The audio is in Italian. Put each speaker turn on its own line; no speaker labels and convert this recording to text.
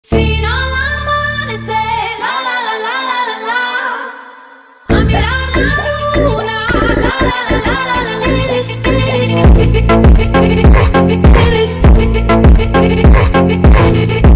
Fino all'amanecer, la la la la la la la, a mirar la luna, la la la la la la, iris, iris, iris, iris, iris, iris, iris, iris, iris,